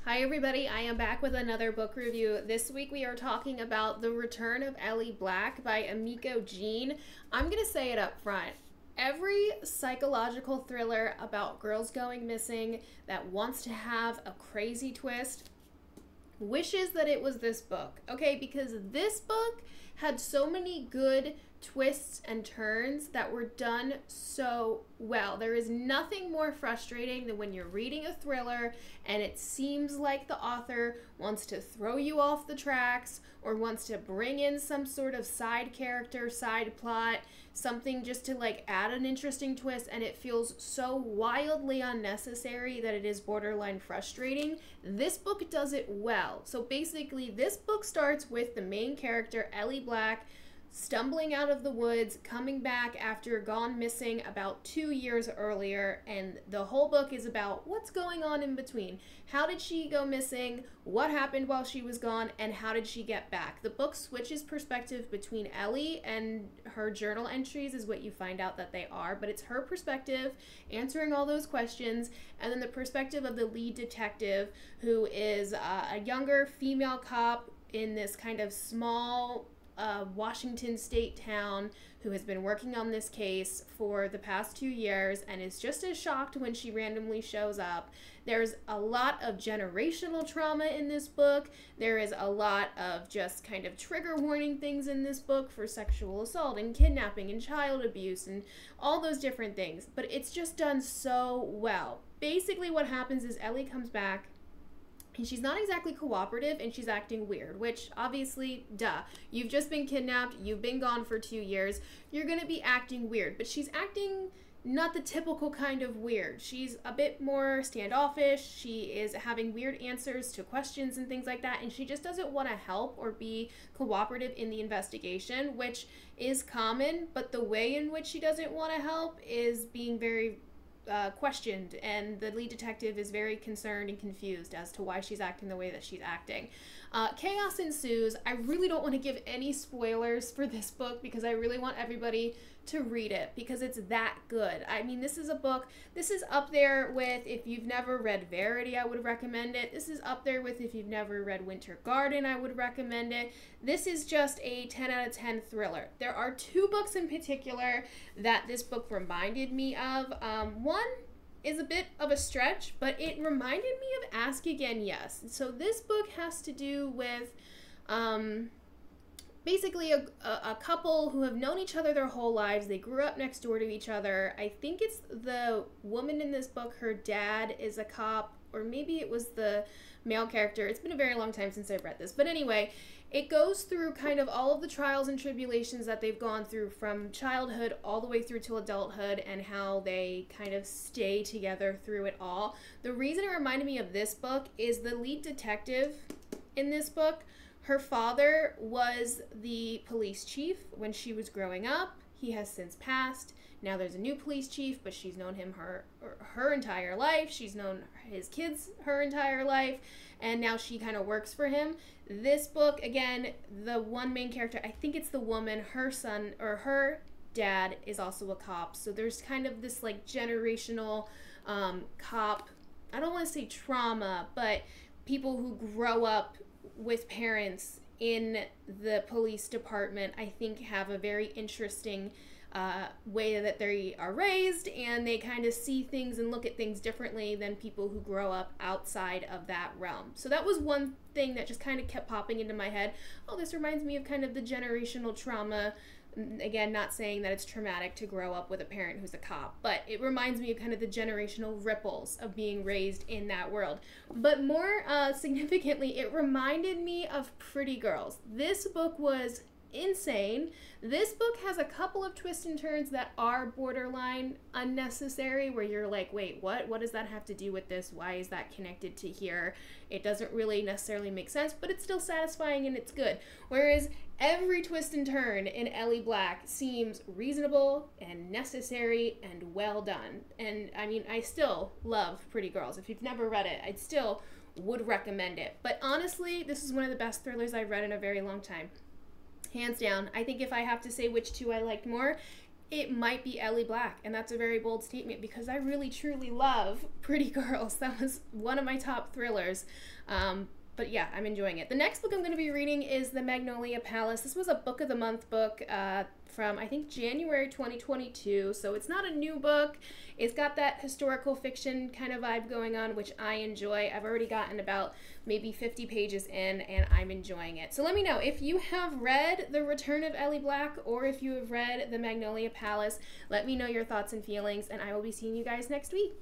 Hi everybody, I am back with another book review. This week we are talking about The Return of Ellie Black by Emiko Jean. I'm going to say it up front. Every psychological thriller about girls going missing that wants to have a crazy twist wishes that it was this book, okay? Because this book had so many good twists and turns that were done so well. There is nothing more frustrating than when you're reading a thriller and it seems like the author wants to throw you off the tracks or wants to bring in some sort of side character, side plot, something just to like add an interesting twist, and it feels so wildly unnecessary that it is borderline frustrating. This book does it well. So basically, this book starts with the main character, Ellie Black, stumbling out of the woods, coming back after gone missing about 2 years earlier, and the whole book is about what's going on in between. How did she go missing? What happened while she was gone? And how did she get back? The book switches perspective between Ellie and her journal entries is what you find out that they are, but it's her perspective answering all those questions, and then the perspective of the lead detective, who is a younger female cop in this kind of small Washington state town who has been working on this case for the past 2 years and is just as shocked when she randomly shows up. There's a lot of generational trauma in this book. There is a lot of just kind of trigger warning things in this book for sexual assault and kidnapping and child abuse and all those different things. But it's just done so well. Basically what happens is Ellie comes back and she's not exactly cooperative and she's acting weird, which obviously, duh. You've just been kidnapped, you've been gone for 2 years, you're gonna be acting weird. But she's acting not the typical kind of weird. She's a bit more standoffish, she is having weird answers to questions and things like that, and she just doesn't want to help or be cooperative in the investigation, which is common, but the way in which she doesn't want to help is being very questioned, and the lead detective is very concerned and confused as to why she's acting the way that she's acting. Chaos ensues. I really don't want to give any spoilers for this book because I really want everybody to read it because it's that good. I mean, this is a book, this is up there with, if you've never read Verity, I would recommend it. This is up there with, if you've never read Winter Garden, I would recommend it. This is just a 10 out of 10 thriller. There are 2 books in particular that this book reminded me of. One is a bit of a stretch, but it reminded me of Ask Again Yes. So this book has to do with basically a couple who have known each other their whole lives. They grew up next door to each other. I think it's the woman in this book, her dad is a cop, or maybe it was the male character. It's been a very long time since I've read this. But anyway, it goes through kind of all of the trials and tribulations that they've gone through from childhood all the way through to adulthood and how they kind of stay together through it all. The reason it reminded me of this book is the lead detective in this book. Her father was the police chief when she was growing up. He has since passed. Now there's a new police chief, but she's known him her entire life. She's known his kids her entire life, and now she kind of works for him. This book, again, the one main character, I think it's the woman, her son, or her dad is also a cop. So there's kind of this like generational cop, I don't want to say trauma, but people who grow up with parents in the police department, I think, have a very interesting way that they are raised, and they kind of see things and look at things differently than people who grow up outside of that realm. So that was one thing that just kind of kept popping into my head. Oh, this reminds me of kind of the generational trauma. Again, not saying that it's traumatic to grow up with a parent who's a cop, but it reminds me of kind of the generational ripples of being raised in that world. But more significantly, it reminded me of Pretty Girls. This book was insane. This book has a couple of twists and turns that are borderline unnecessary, where you're like, wait, what does that have to do with this? Why is that connected to here? It doesn't really necessarily make sense, but it's still satisfying and it's good. Whereas every twist and turn in Ellie Black seems reasonable and necessary and well done. And I mean, I still love Pretty Girls. If you've never read it, I'd still would recommend it. But honestly, this is one of the best thrillers I've read in a very long time. Hands down. I think if I have to say which 2 I liked more, it might be Ellie Black, and that's a very bold statement because I really truly love Pretty Girls. That was one of my top thrillers. But yeah, I'm enjoying it. The next book I'm going to be reading is The Magnolia Palace. This was a Book of the Month book from, I think, January 2022. So it's not a new book. It's got that historical fiction kind of vibe going on, which I enjoy. I've already gotten about maybe 50 pages in, and I'm enjoying it. So let me know if you have read The Return of Ellie Black or if you have read The Magnolia Palace. Let me know your thoughts and feelings, and I will be seeing you guys next week.